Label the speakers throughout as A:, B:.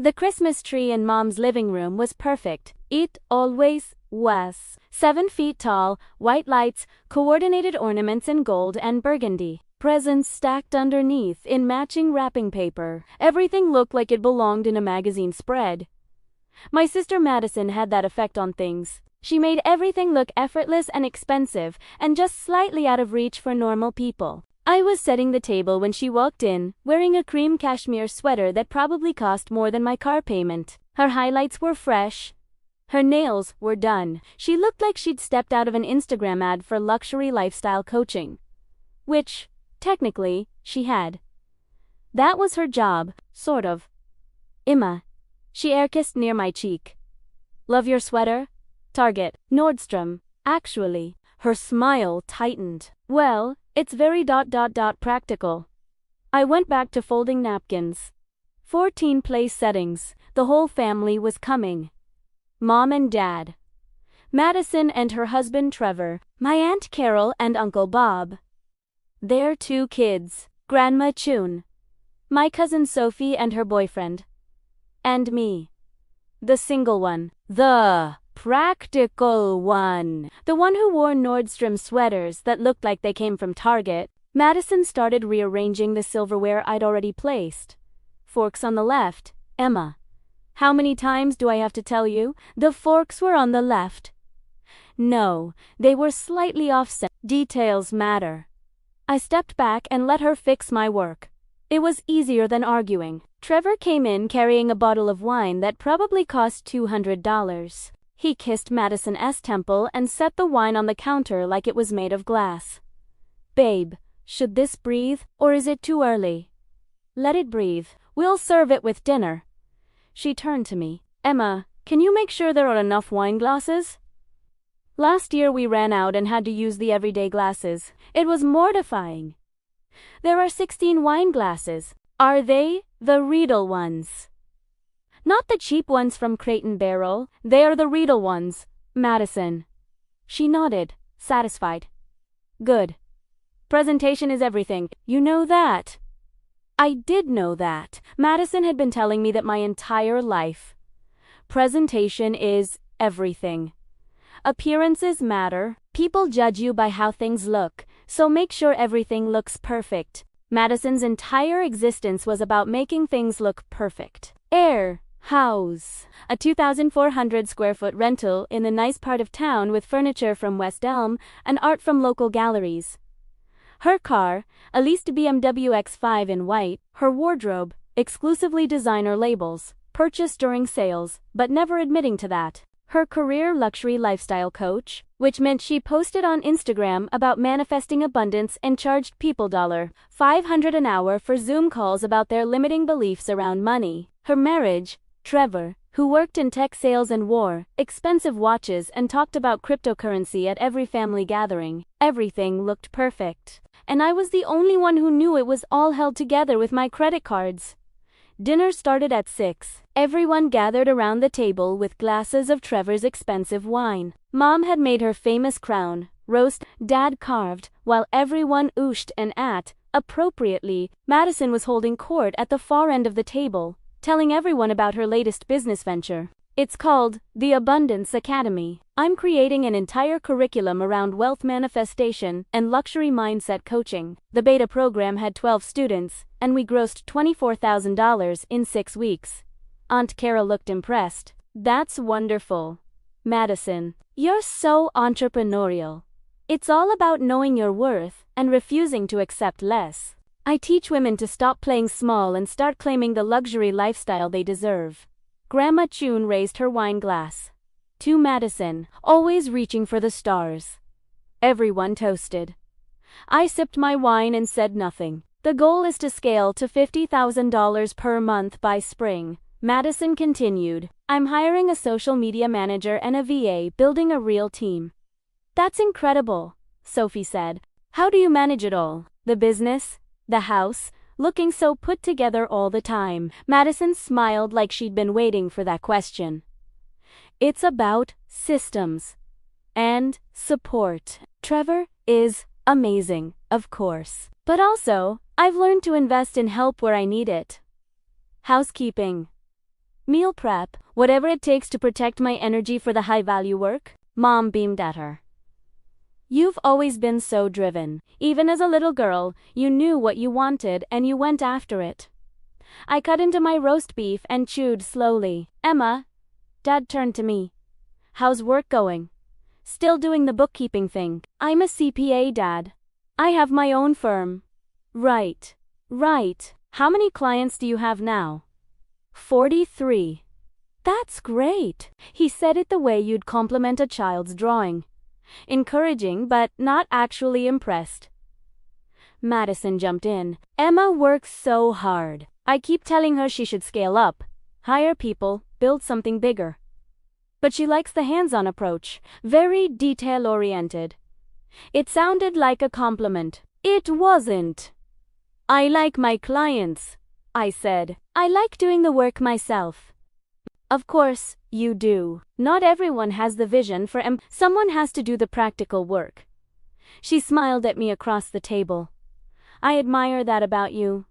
A: The Christmas tree in Mom's living room was perfect. It always was. 7 feet tall, white lights, coordinated ornaments in gold and burgundy. Presents stacked underneath in matching wrapping paper. Everything looked like it belonged in a magazine spread. My sister Madison had that effect on things. She made everything look effortless and expensive, and just slightly out of reach for normal people. I was setting the table when she walked in, wearing a cream cashmere sweater that probably cost more than my car payment. Her highlights were fresh. Her nails were done. She looked like she'd stepped out of an Instagram ad for luxury lifestyle coaching. Which, technically, she had. That was her job, sort of. Emma. She air-kissed near my cheek. Love your sweater? Target. Nordstrom. Actually. Her smile tightened. Well, it's very practical. I went back to folding napkins. 14 place settings. The whole family was coming. Mom and Dad. Madison and her husband Trevor. My Aunt Carol and Uncle Bob. Their 2 kids. Grandma Chun. My cousin Sophie and her boyfriend. And me. The single one. The practical one. The one who wore Nordstrom sweaters that looked like they came from Target. Madison started rearranging the silverware I'd already placed. Forks on the left. Emma. How many times do I have to tell you? The forks were on the left. No, they were slightly offset. Details matter. I stepped back and let her fix my work. It was easier than arguing. Trevor came in carrying a bottle of wine that probably cost $200. He kissed Madison's temple and set the wine on the counter like it was made of glass. Babe, should this breathe, or is it too early? Let it breathe. We'll serve it with dinner. She turned to me. Emma, can you make sure there are enough wine glasses? Last year we ran out and had to use the everyday glasses. It was mortifying. There are 16 wine glasses. Are they the Riedel ones? Not the cheap ones from Crate and Barrel. They are the Riedel ones, Madison. She nodded, satisfied. Good. Presentation is everything. You know that. I did know that. Madison had been telling me that my entire life. Presentation is everything. Appearances matter. People judge you by how things look, so make sure everything looks perfect. Madison's entire existence was about making things look perfect. House. A 2,400 square foot rental in a nice part of town with furniture from West Elm and art from local galleries. Her car, a leased BMW X5 in white. Her wardrobe, exclusively designer labels, purchased during sales, but never admitting to that. Her career luxury lifestyle coach, which meant she posted on Instagram about manifesting abundance and charged people $500 an hour for Zoom calls about their limiting beliefs around money. Her marriage, Trevor, who worked in tech sales and wore expensive watches and talked about cryptocurrency at every family gathering. Everything looked perfect. And I was the only one who knew it was all held together with my credit cards. Dinner started at 6. Everyone gathered around the table with glasses of Trevor's expensive wine. Mom had made her famous crown, roast, Dad carved, while everyone ooshed and ate. Appropriately, Madison was holding court at the far end of the table, telling everyone about her latest business venture. It's called the Abundance Academy. I'm creating an entire curriculum around wealth manifestation and luxury mindset coaching. The beta program had 12 students, and we grossed $24,000 in 6 weeks. Aunt Carol looked impressed. That's wonderful. Madison, you're so entrepreneurial. It's all about knowing your worth and refusing to accept less. I teach women to stop playing small and start claiming the luxury lifestyle they deserve. Grandma Chun raised her wine glass. To Madison, always reaching for the stars. Everyone toasted. I sipped my wine and said nothing. The goal is to scale to $50,000 per month by spring. Madison continued. I'm hiring a social media manager and a VA, building a real team. That's incredible, Sophie said. How do you manage it all? The business? The house? Looking so put together all the time. Madison smiled like she'd been waiting for that question. It's about systems and support. Trevor is amazing, of course. But also, I've learned to invest in help where I need it. Housekeeping. Meal prep, whatever it takes to protect my energy for the high-value work. Mom beamed at her. You've always been so driven. Even as a little girl, you knew what you wanted and you went after it. I cut into my roast beef and chewed slowly. Emma, Dad turned to me. How's work going? Still doing the bookkeeping thing. I'm a CPA, Dad. I have my own firm. Right. How many clients do you have now? 43. That's great. He said it the way you'd compliment a child's drawing. Encouraging, but not actually impressed. Madison jumped in. Emma works so hard. I keep telling her she should scale up, hire people, build something bigger. But she likes the hands-on approach, very detail-oriented. It sounded like a compliment. It wasn't. I like my clients, I said. I like doing the work myself. Of course, you do. Not everyone has the vision for someone has to do the practical work. She smiled at me across the table. I admire that about you.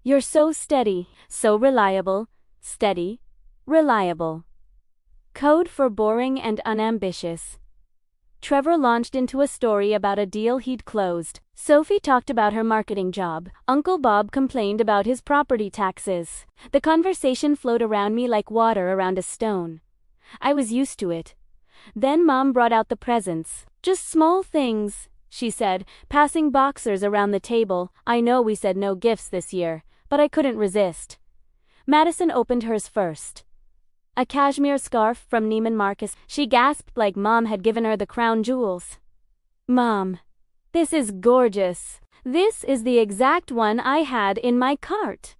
A: You're so steady, so reliable. Steady, reliable. Code for boring and unambitious. Trevor launched into a story about a deal he'd closed. Sophie talked about her marketing job. Uncle Bob complained about his property taxes. The conversation flowed around me like water around a stone. I was used to it. Then Mom brought out the presents. Just small things, she said, passing boxers around the table. I know we said no gifts this year, but I couldn't resist. Madison opened hers first. A cashmere scarf from Neiman Marcus. She gasped like Mom had given her the crown jewels. Mom, this is gorgeous. This is the exact one I had in my cart.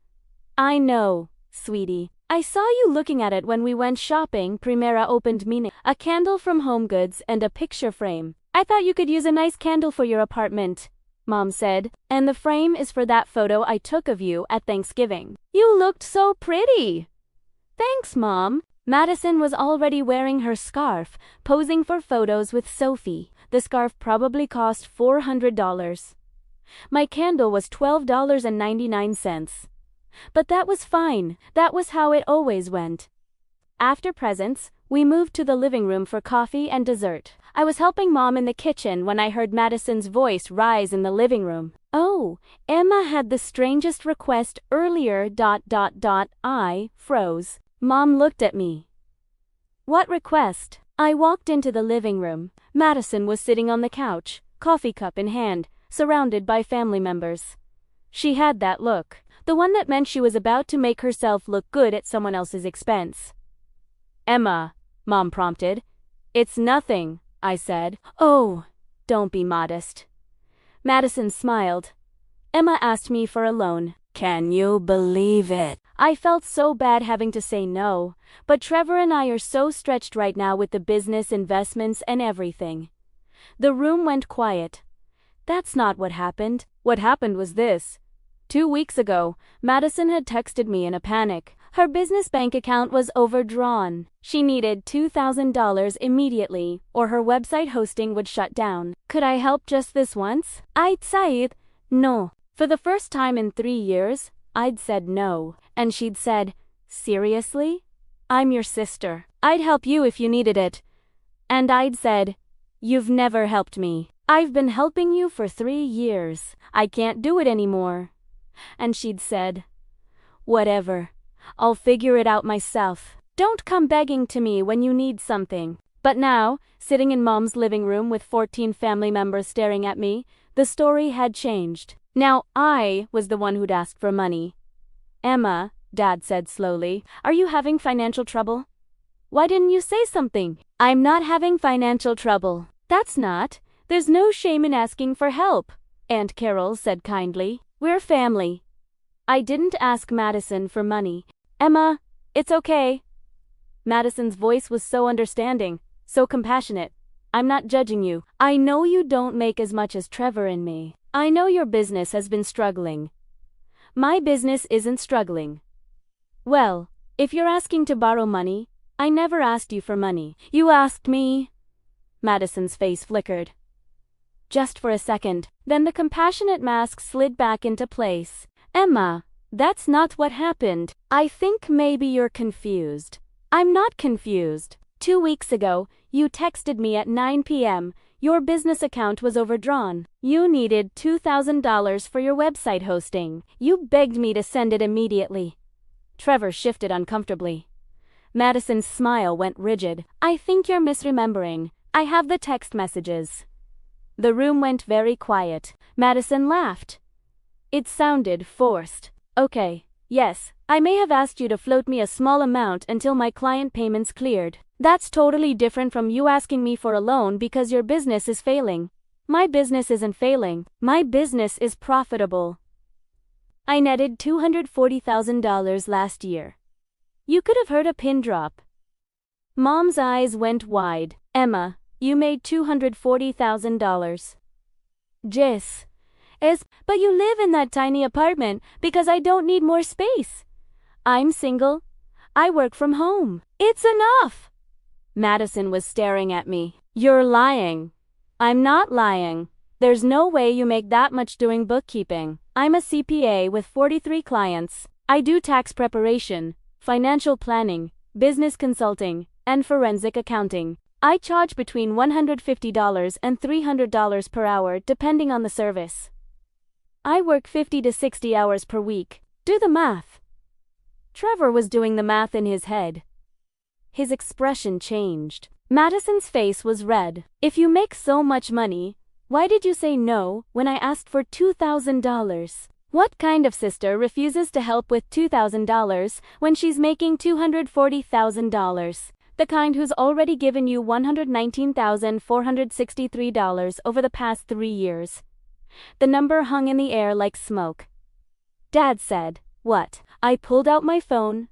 A: I know, sweetie. I saw you looking at it when we went shopping. Primera opened me a candle from HomeGoods and a picture frame. I thought you could use a nice candle for your apartment, Mom said, and the frame is for that photo I took of you at Thanksgiving. You looked so pretty. Thanks, Mom. Madison was already wearing her scarf, posing for photos with Sophie. The scarf probably cost $400. My candle was $12.99. But that was fine. That was how it always went. After presents, we moved to the living room for coffee and dessert. I was helping Mom in the kitchen when I heard Madison's voice rise in the living room. Oh, Emma had the strangest request earlier. I froze. Mom looked at me. What request? I walked into the living room. Madison was sitting on the couch, coffee cup in hand, surrounded by family members. She had that look, the one that meant she was about to make herself look good at someone else's expense. Emma, Mom prompted. It's nothing, I said. Oh, don't be modest. Madison smiled. Emma asked me for a loan. Can you believe it? I felt so bad having to say no, but Trevor and I are so stretched right now with the business investments and everything. The room went quiet. That's not what happened. What happened was this. 2 weeks ago, Madison had texted me in a panic. Her business bank account was overdrawn. She needed $2,000 immediately, or her website hosting would shut down. Could I help just this once? I'd said no. For the first time in 3 years, I'd said no, and she'd said, seriously? I'm your sister. I'd help you if you needed it. And I'd said, you've never helped me. I've been helping you for 3 years. I can't do it anymore. And she'd said, whatever. I'll figure it out myself. Don't come begging to me when you need something. But now, sitting in Mom's living room with 14 family members staring at me, the story had changed. Now I was the one who'd asked for money. Emma, Dad said slowly, are you having financial trouble? Why didn't you say something? I'm not having financial trouble. That's not. There's no shame in asking for help, Aunt Carol said kindly. We're family. I didn't ask Madison for money. Emma, it's okay. Madison's voice was so understanding, so compassionate. I'm not judging you. I know you don't make as much as Trevor and me. I know your business has been struggling. My business isn't struggling. Well, if you're asking to borrow money, I never asked you for money. You asked me. Madison's face flickered. Just for a second, then the compassionate mask slid back into place. Emma, That's not what happened. I think maybe you're confused. I'm not confused. 2 weeks ago, you texted me at 9 p.m. Your business account was overdrawn. You needed $2,000 for your website hosting. You begged me to send it immediately. Trevor shifted uncomfortably. Madison's smile went rigid. I think you're misremembering. I have the text messages. The room went very quiet. Madison laughed. It sounded forced. Okay, yes, I may have asked you to float me a small amount until my client payments cleared. That's totally different from you asking me for a loan because your business is failing. My business isn't failing. My business is profitable. I netted $240,000 last year. You could have heard a pin drop. Mom's eyes went wide. Emma, you made $240,000. Jess. But you live in that tiny apartment because I don't need more space. I'm single. I work from home. It's enough. Madison was staring at me. You're lying. I'm not lying. There's no way you make that much doing bookkeeping. I'm a CPA with 43 clients. I do tax preparation, financial planning, business consulting, and forensic accounting. I charge between $150 and $300 per hour depending on the service. I work 50 to 60 hours per week. Do the math. Trevor was doing the math in his head. His expression changed. Madison's face was red. If you make so much money, why did you say no when I asked for $2,000? What kind of sister refuses to help with $2,000 when she's making $240,000? The kind who's already given you $119,463 over the past 3 years. The number hung in the air like smoke. Dad said, "What?" I pulled out my phone,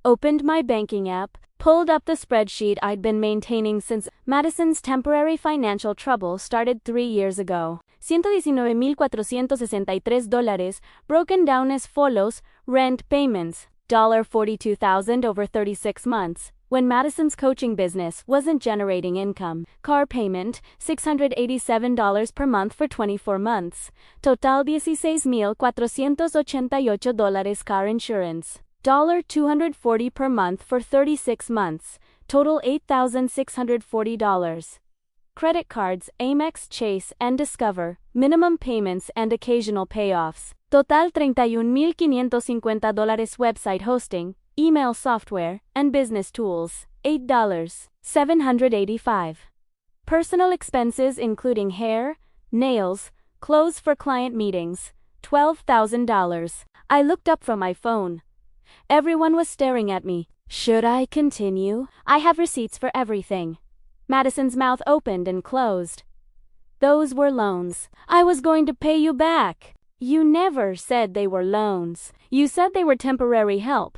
A: opened my banking app, pulled up the spreadsheet I'd been maintaining since. Madison's temporary financial trouble started 3 years ago. $119,463, broken down as follows: rent payments, $42,000 over 36 months, when Madison's coaching business wasn't generating income. Car payment, $687 per month for 24 months. Total $16,488 car insurance. $240 per month for 36 months. Total $8,640. Credit cards, Amex, Chase, and Discover. Minimum payments and occasional payoffs. Total $31,550. Website hosting, email software, and business tools. $8,785. Personal expenses including hair, nails, clothes for client meetings. $12,000. I looked up from my phone. Everyone was staring at me. Should I continue? I have receipts for everything. Madison's mouth opened and closed. Those were loans. I was going to pay you back. You never said they were loans. You said they were temporary help.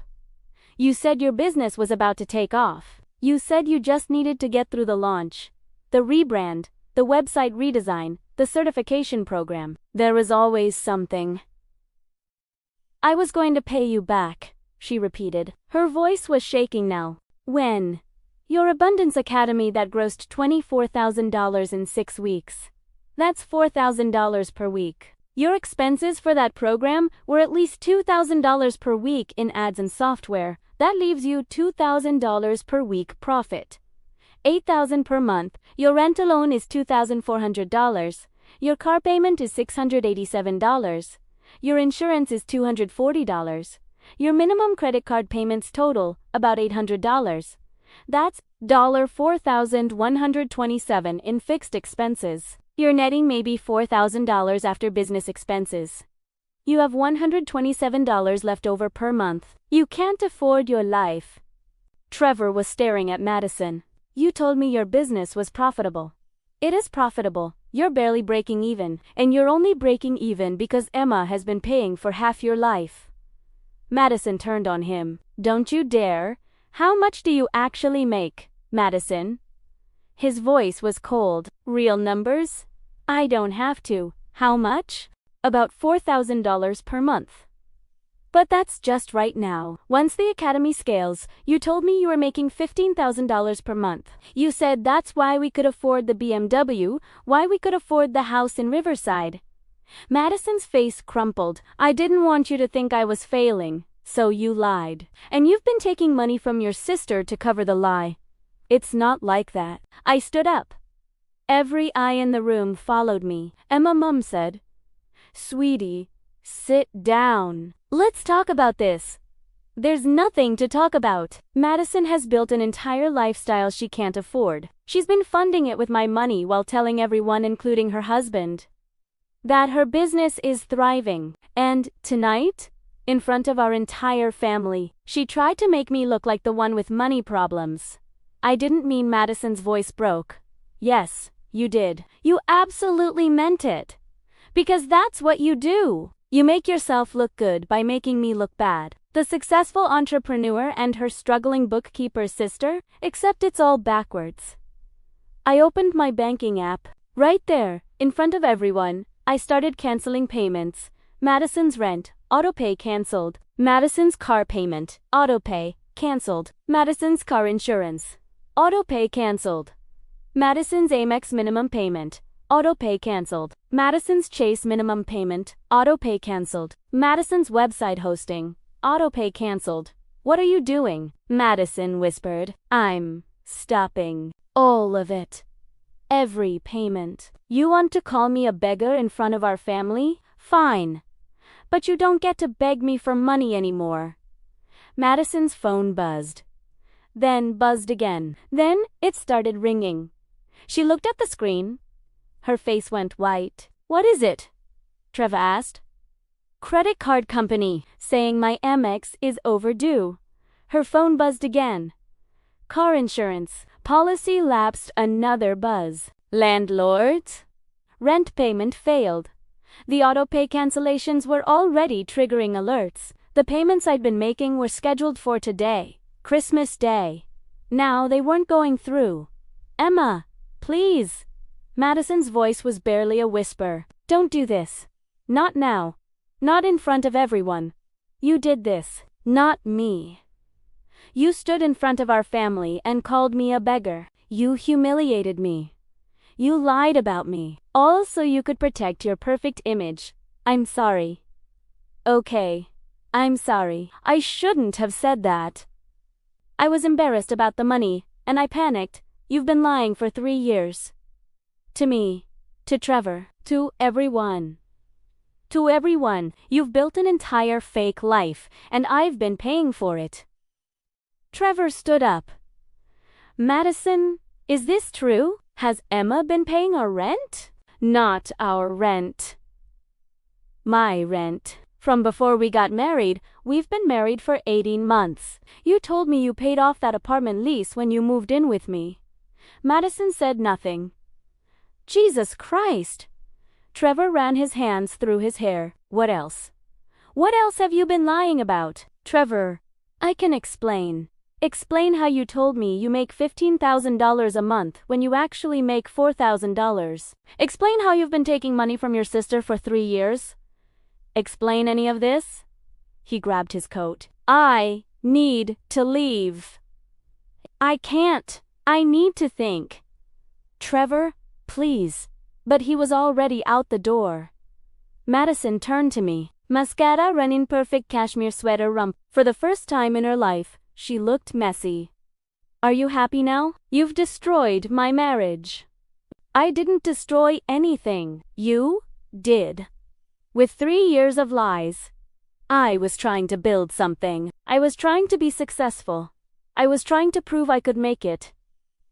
A: You said your business was about to take off. You said you just needed to get through the launch, the rebrand, the website redesign, the certification program. There was always something. I was going to pay you back, she repeated. Her voice was shaking now. When? Your Abundance Academy that grossed $24,000 in 6 weeks. That's $4,000 per week. Your expenses for that program were at least $2,000 per week in ads and software. That leaves you $2,000 per week profit. $8,000 per month. Your rent alone is $2,400. Your car payment is $687. Your insurance is $240. Your minimum credit card payments total about $800. That's $4,127 in fixed expenses. You're netting maybe $4,000 after business expenses. You have $127 left over per month. You can't afford your life. Trevor was staring at Madison. You told me your business was profitable. It is profitable. You're barely breaking even, and you're only breaking even because Emma has been paying for half your life. Madison turned on him. Don't you dare. How much do you actually make, Madison? His voice was cold. Real numbers? I don't have to. How much? About $4,000 per month. But that's just right now. Once the academy scales, you told me you were making $15,000 per month. You said that's why we could afford the BMW, why we could afford the house in Riverside. Madison's face crumpled. I didn't want you to think I was failing, so you lied. And you've been taking money from your sister to cover the lie. It's not like that. I stood up. Every eye in the room followed me. Emma's mom said, "Sweetie, sit down. Let's talk about this." There's nothing to talk about. Madison has built an entire lifestyle she can't afford. She's been funding it with my money while telling everyone, including her husband, that her business is thriving. And tonight, in front of our entire family, she tried to make me look like the one with money problems. I didn't mean. Madison's voice broke. Yes, you did. You absolutely meant it. Because that's what you do. You make yourself look good by making me look bad. The successful entrepreneur and her struggling bookkeeper's sister, except it's all backwards. I opened my banking app. Right there, in front of everyone, I started canceling payments. Madison's rent, autopay canceled. Madison's car payment, autopay, canceled. Madison's car insurance, autopay canceled. Madison's Amex minimum payment, autopay canceled. Madison's Chase minimum payment, autopay canceled. Madison's website hosting, autopay canceled. What are you doing? Madison whispered. I'm stopping all of it. Every payment. You want to call me a beggar in front of our family? Fine. But you don't get to beg me for money anymore. Madison's phone buzzed. Then buzzed again. Then it started ringing. She looked at the screen. Her face went white. What is it? Trevor asked. Credit card company, saying my Amex is overdue. Her phone buzzed again. Car insurance, policy lapsed. Another buzz. Landlords? Rent payment failed. The autopay cancellations were already triggering alerts. The payments I'd been making were scheduled for today, Christmas Day. Now they weren't going through. Emma, please. Madison's voice was barely a whisper. Don't do this. Not now. Not in front of everyone. You did this. Not me. You stood in front of our family and called me a beggar. You humiliated me. You lied about me. All so you could protect your perfect image. I'm sorry. Okay. I'm sorry. I shouldn't have said that. I was embarrassed about the money, and I panicked. You've been lying for 3 years. To me. To Trevor. To everyone. To everyone. You've built an entire fake life, and I've been paying for it. Trevor stood up. Madison, is this true? Has Emma been paying our rent? Not our rent. My rent. From before we got married, we've been married for 18 months. You told me you paid off that apartment lease when you moved in with me. Madison said nothing. Jesus Christ. Trevor ran his hands through his hair. What else? What else have you been lying about? Trevor, I can explain. Explain how you told me you make $15,000 a month when you actually make $4,000. Explain how you've been taking money from your sister for 3 years. Explain any of this? He grabbed his coat. I need to leave. I can't. I need to think. Trevor, please. But he was already out the door. Madison turned to me. Mascara running perfect cashmere sweater rump. For the first time in her life, she looked messy. Are you happy now? You've destroyed my marriage. I didn't destroy anything. You did. With 3 years of lies. I was trying to build something. I was trying to be successful. I was trying to prove I could make it.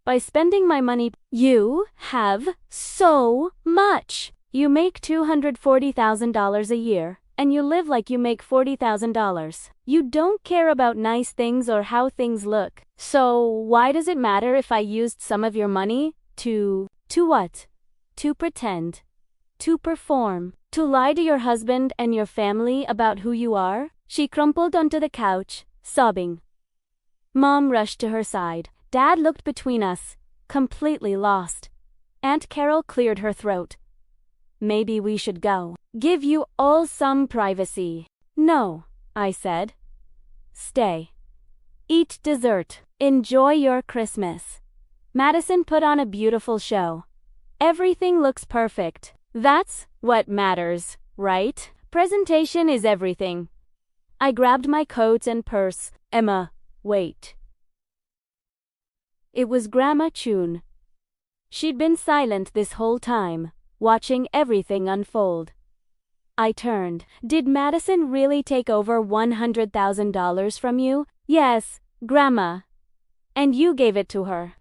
A: By spending my money. You have so much. You make $240,000 a year, and you live like you make $40,000. You don't care about nice things or how things look. So why does it matter if I used some of your money to what? To pretend. To perform. To lie to your husband and your family about who you are? She crumpled onto the couch, sobbing. Mom rushed to her side. Dad looked between us, completely lost. Aunt Carol cleared her throat. Maybe we should go. Give you all some privacy. No, I said. Stay. Eat dessert. Enjoy your Christmas. Madison put on a beautiful show. Everything looks perfect. That's what matters, right? Presentation is everything. I grabbed my coat and purse. Emma, wait. It was Grandma Chun. She'd been silent this whole time, watching everything unfold. I turned. Did Madison really take over $100,000 from you? Yes, Grandma. And you gave it to her.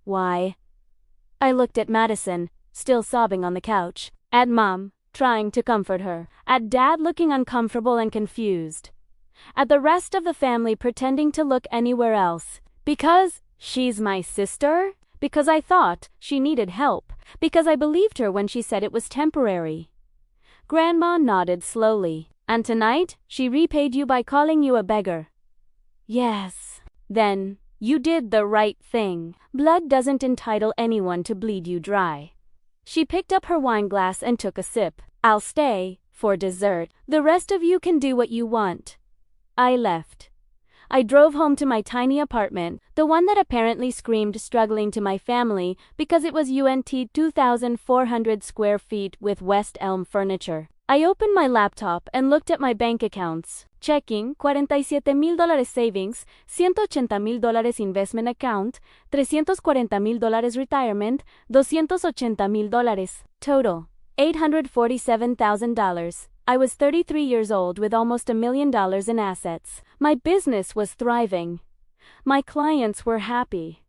A: Why? I looked at Madison, still sobbing on the couch. At Mom, trying to comfort her. At Dad looking uncomfortable and confused. At the rest of the family pretending to look anywhere else. Because she's my sister? Because I thought she needed help. Because I believed her when she said it was temporary. Grandma nodded slowly. And tonight, she repaid you by calling you a beggar. Yes. Then, you did the right thing. Blood doesn't entitle anyone to bleed you dry. She picked up her wine glass and took a sip. I'll stay, for dessert. The rest of you can do what you want. I left. I drove home to my tiny apartment, the one that apparently screamed struggling to my family because it was 2,400 square feet with West Elm furniture. I opened my laptop and looked at my bank accounts. Checking, $47,000 savings, $180,000 investment account, $340,000 retirement, $280,000. Total, $847,000. I was 33 years old with almost $1 million in assets. My business was thriving. My clients were happy.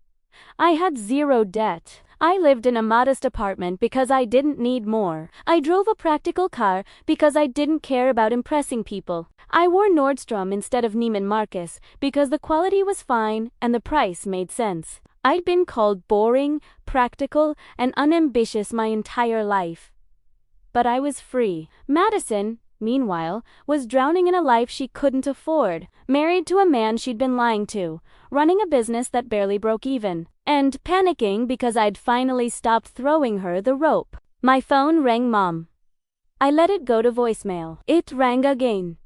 A: I had zero debt. I lived in a modest apartment because I didn't need more. I drove a practical car because I didn't care about impressing people. I wore Nordstrom instead of Neiman Marcus because the quality was fine and the price made sense. I'd been called boring, practical, and unambitious my entire life. But I was free. Madison, meanwhile, was drowning in a life she couldn't afford, married to a man she'd been lying to, running a business that barely broke even, and panicking because I'd finally stopped throwing her the rope. My phone rang. Mom. I let it go to voicemail. It rang again.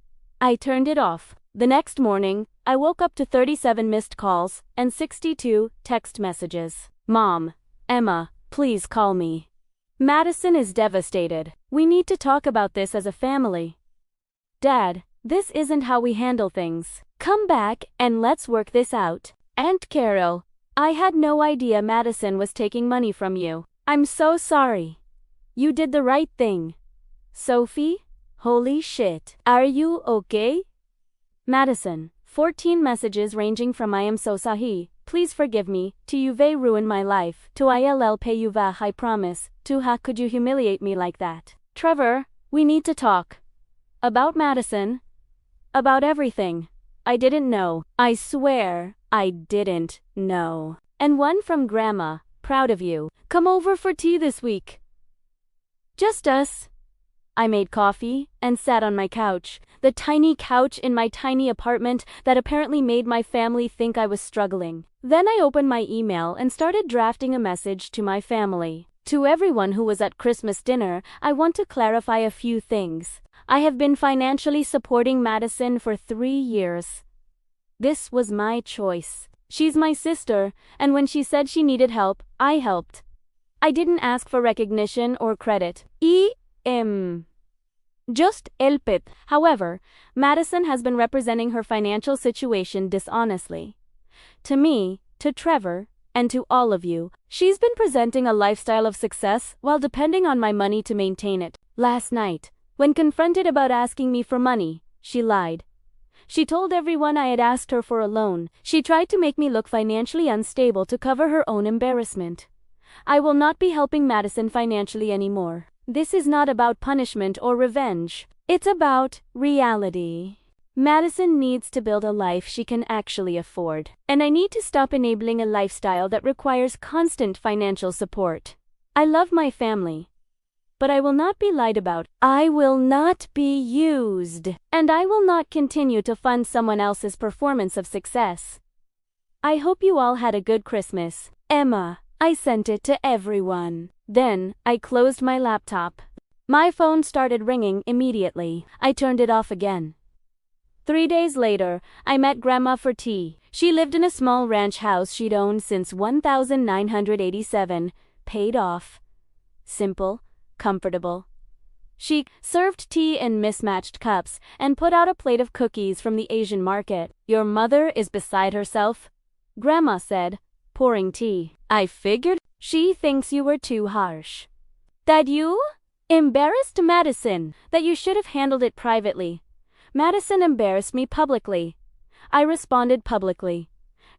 A: I turned it off. The next morning, I woke up to 37 missed calls and 62 text messages. Mom, Emma, please call me. Madison is devastated. We need to talk about this as a family. Dad, this isn't how we handle things. Come back and let's work this out. Aunt Carol, I had no idea Madison was taking money from you. I'm so sorry. You did the right thing. Sophie, holy shit. Are you okay? Madison, 14 messages ranging from I am so sorry, please forgive me, to you they ruined my life, to I'll pay you back I promise, to how could you humiliate me like that? Trevor, we need to talk. About Madison. About everything. I didn't know. I swear, I didn't know. And one from Grandma, proud of you. Come over for tea this week. Just us. I made coffee and sat on my couch, the tiny couch in my tiny apartment that apparently made my family think I was struggling. Then I opened my email and started drafting a message to my family. To everyone who was at Christmas dinner, I want to clarify a few things. I have been financially supporting Madison for 3 years. This was my choice. She's my sister, and when she said she needed help, I helped. I didn't ask for recognition or credit. Just help it. However, Madison has been representing her financial situation dishonestly. To me, to Trevor, and to all of you, she's been presenting a lifestyle of success while depending on my money to maintain it. Last night, when confronted about asking me for money, she lied. She told everyone I had asked her for a loan. She tried to make me look financially unstable to cover her own embarrassment. I will not be helping Madison financially anymore. This is not about punishment or revenge. It's about reality. Madison needs to build a life she can actually afford. And I need to stop enabling a lifestyle that requires constant financial support. I love my family. But I will not be lied about. I will not be used. And I will not continue to fund someone else's performance of success. I hope you all had a good Christmas. Emma. I sent it to everyone. Then, I closed my laptop. My phone started ringing immediately. I turned it off again. 3 days later, I met Grandma for tea. She lived in a small ranch house she'd owned since 1987, paid off. simple, comfortable. She served tea in mismatched cups and put out a plate of cookies from the Asian market. "Your mother is beside herself," Grandma said, pouring tea. "I figured she thinks you were too harsh. That you embarrassed Madison, that you should have handled it privately. Madison embarrassed me publicly." I responded publicly.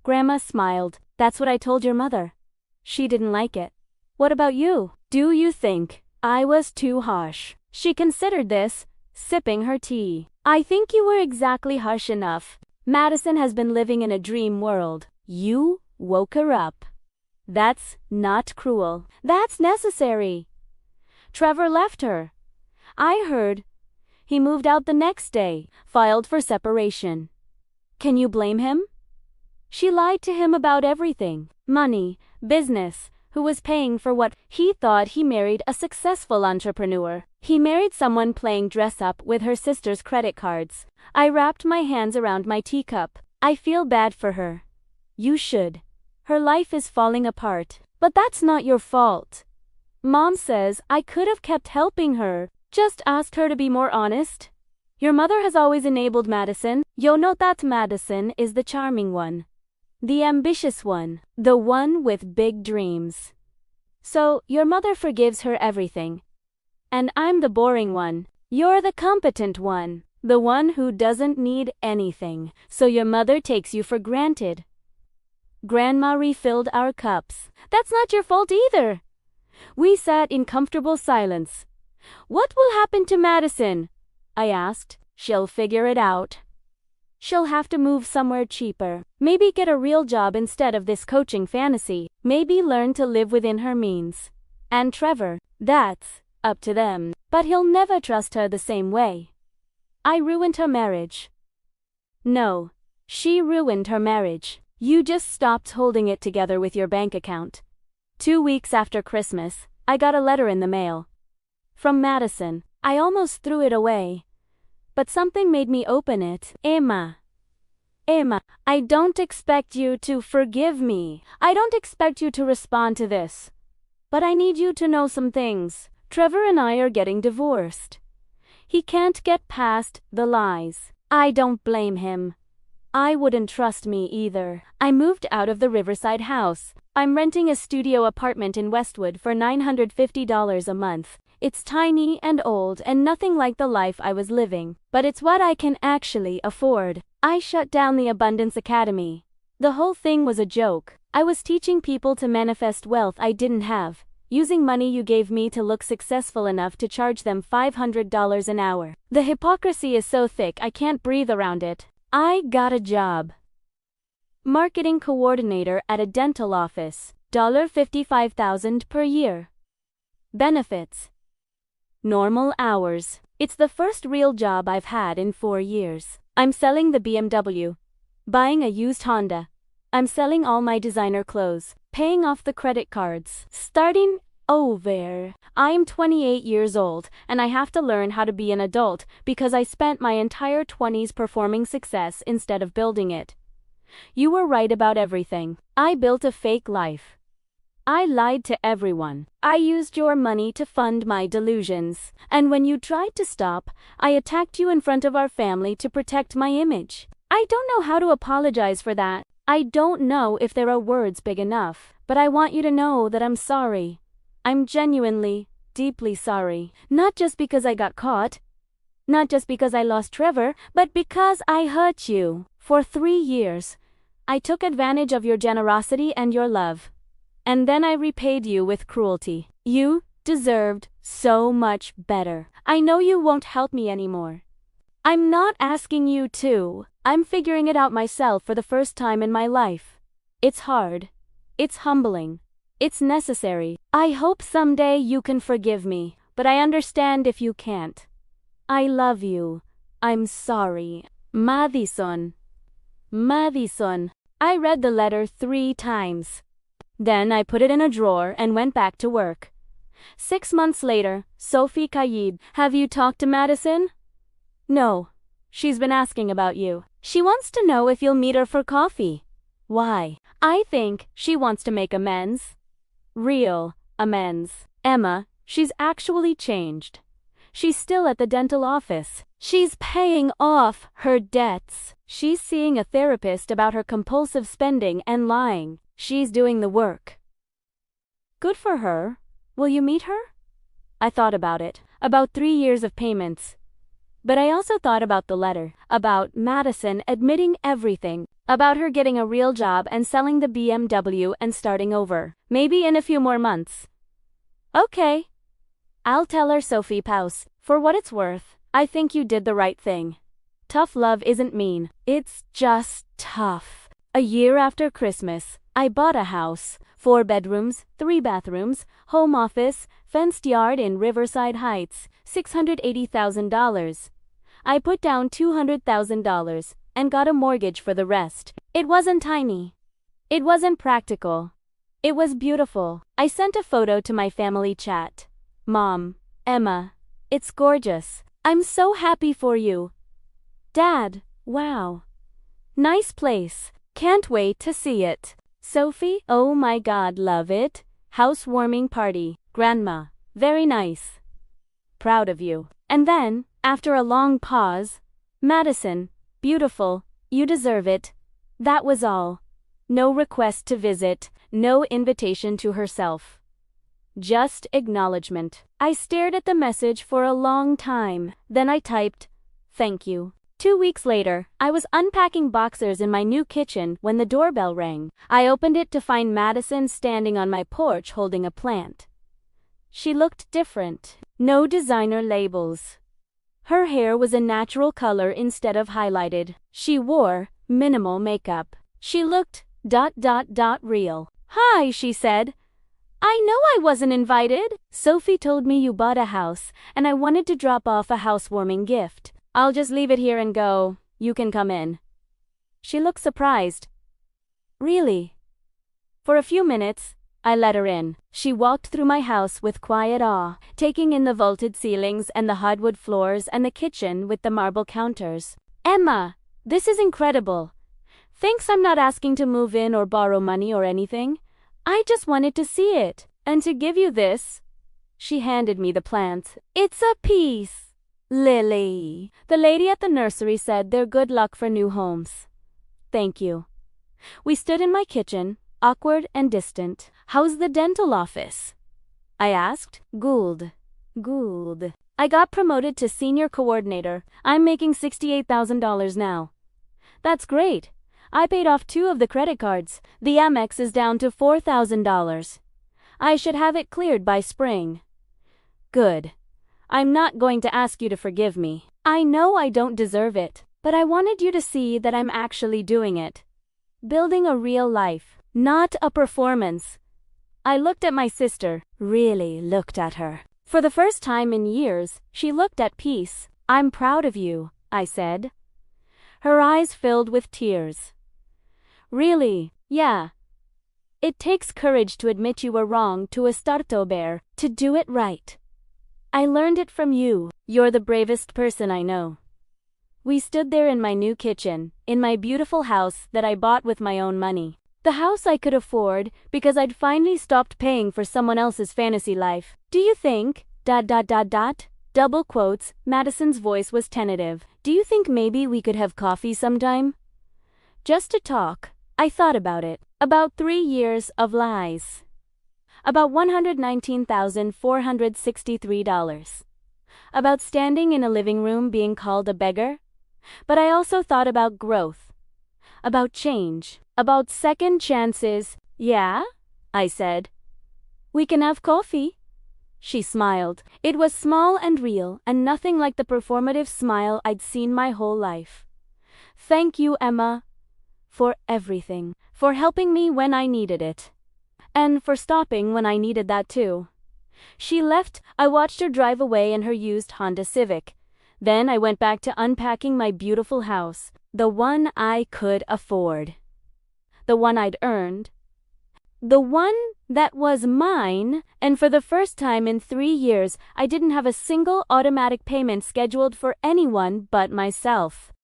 A: Grandma smiled. "That's what I told your mother. She didn't like it. What about you? Do you think I was too harsh?" She considered this, sipping her tea. "I think you were exactly harsh enough. Madison has been living in a dream world. You woke her up. That's not cruel. That's necessary. Trevor left her. I heard. He moved out the next day, filed for separation. Can you blame him? She lied to him about everything. Money, business, who was paying for what he thought. He married a successful entrepreneur. He married someone playing dress up with her sister's credit cards. I wrapped my hands around my teacup. I feel bad for her. You should. Her life is falling apart. But that's not your fault. Mom says I could have kept helping her. Just asked her to be more honest. Your mother has always enabled Madison. You know that Madison is the charming one. The ambitious one. The one with big dreams. So, your mother forgives her everything. And I'm the boring one. You're the competent one. The one who doesn't need anything. So your mother takes you for granted. Grandma refilled our cups. That's not your fault either. We sat in comfortable silence. What will happen to Madison? I asked. She'll figure it out. She'll have to move somewhere cheaper. Maybe get a real job instead of this coaching fantasy. Maybe learn to live within her means. And Trevor, that's up to them. But he'll never trust her the same way. I ruined her marriage. No, she ruined her marriage. You just stopped holding it together with your bank account. 2 weeks after Christmas, I got a letter in the mail. From Madison. I almost threw it away. But something made me open it. Emma, I don't expect you to forgive me. I don't expect you to respond to this. But I need you to know some things. Trevor and I are getting divorced. He can't get past the lies. I don't blame him. I wouldn't trust me either. I moved out of the Riverside house. I'm renting a studio apartment in Westwood for $950 a month. It's tiny and old and nothing like the life I was living, but it's what I can actually afford. I shut down the Abundance Academy. The whole thing was a joke. I was teaching people to manifest wealth I didn't have, using money you gave me to look successful enough to charge them $500 an hour. The hypocrisy is so thick I can't breathe around it. I got a job. Marketing coordinator at a dental office. $55,000 per year. Benefits. Normal hours. It's the first real job I've had in 4 years. I'm selling the BMW. Buying a used Honda. I'm selling all my designer clothes. Paying off the credit cards. Starting over. I'm 28 years old, and I have to learn how to be an adult because I spent my entire 20s performing success instead of building it. You were right about everything. I built a fake life. I lied to everyone. I used your money to fund my delusions. And when you tried to stop, I attacked you in front of our family to protect my image. I don't know how to apologize for that. I don't know if there are words big enough. But I want you to know that I'm sorry. I'm genuinely, deeply sorry. Not just because I got caught. Not just because I lost Trevor, but because I hurt you. For 3 years, I took advantage of your generosity and your love. And then I repaid you with cruelty. You deserved so much better. I know you won't help me anymore. I'm not asking you to. I'm figuring it out myself for the first time in my life. It's hard. It's humbling. It's necessary. I hope someday you can forgive me, but I understand if you can't. I love you. I'm sorry. Madison. I read the letter 3 times. Then I put it in a drawer and went back to work. 6 months later, Sophie Kaid. Have you talked to Madison? No. She's been asking about you. She wants to know if you'll meet her for coffee. Why? I think she wants to make amends. Real amends. Emma, She's actually changed. She's still at the dental office. She's paying off her debts. She's seeing a therapist about her compulsive spending and lying. She's doing the work. Good for her. Will you meet her? I thought about it. About 3 years of payments. But I also thought about the letter. About Madison admitting everything. About her getting a real job and selling the BMW and starting over. Maybe in a few more months. Okay. I'll tell her. Sophie Paus. For what it's worth, I think you did the right thing. Tough love isn't mean. It's just tough. A year after Christmas, I bought a house. 4 bedrooms, 3 bathrooms, home office, fenced yard in Riverside Heights, $680,000. I put down $200,000 and got a mortgage for the rest. It wasn't tiny. It wasn't practical. It was beautiful. I sent a photo to my family chat. Mom, Emma, it's gorgeous. I'm so happy for you. Dad, wow. Nice place. Can't wait to see it. Sophie, oh my God, love it. Housewarming party. Grandma, very nice. Proud of you. And then, after a long pause, Madison, beautiful, you deserve it. That was all. No request to visit, no invitation to herself. Just acknowledgement. I stared at the message for a long time. Then I typed, thank you. 2 weeks later, I was unpacking boxers in my new kitchen when the doorbell rang. I opened it to find Madison standing on my porch holding a plant. She looked different. No designer labels. Her hair was a natural color instead of highlighted. She wore minimal makeup. She looked ... real. Hi, she said. I know I wasn't invited. Sophie told me you bought a house, and I wanted to drop off a housewarming gift. I'll just leave it here and go. You can come in. She looked surprised. Really? For a few minutes, I let her in. She walked through my house with quiet awe, taking in the vaulted ceilings and the hardwood floors and the kitchen with the marble counters. Emma, this is incredible. Thanks, I'm not asking to move in or borrow money or anything. I just wanted to see it. And to give you this. She handed me the plants. It's a piece. Lily. The lady at the nursery said they're good luck for new homes. Thank you. We stood in my kitchen, awkward and distant. How's the dental office? I asked. Gould. I got promoted to senior coordinator. I'm making $68,000 now. That's great. I paid off 2 of the credit cards. The Amex is down to $4,000. I should have it cleared by spring. Good. I'm not going to ask you to forgive me. I know I don't deserve it, but I wanted you to see that I'm actually doing it. Building a real life, not a performance. I looked at my sister, really looked at her. For the first time in years, she looked at peace. I'm proud of you, I said. Her eyes filled with tears. Really? Yeah. It takes courage to admit you were wrong, to start over, to do it right. I learned it from you. You're the bravest person I know. We stood there in my new kitchen, in my beautiful house that I bought with my own money. The house I could afford because I'd finally stopped paying for someone else's fantasy life. Do you think, ... double quotes, Madison's voice was tentative. Do you think maybe we could have coffee sometime? Just to talk. I thought about it. About 3 years of lies. About $119,463. About standing in a living room being called a beggar. But I also thought about growth. About change. About second chances. Yeah? I said. We can have coffee. She smiled. It was small and real, and nothing like the performative smile I'd seen my whole life. Thank you, Emma. For everything. For helping me when I needed it. And for stopping when I needed that too. She left. I watched her drive away in her used Honda Civic. Then I went back to unpacking my beautiful house. The one I could afford. The one I'd earned. The one that was mine, and for the first time in 3 years, I didn't have a single automatic payment scheduled for anyone but myself.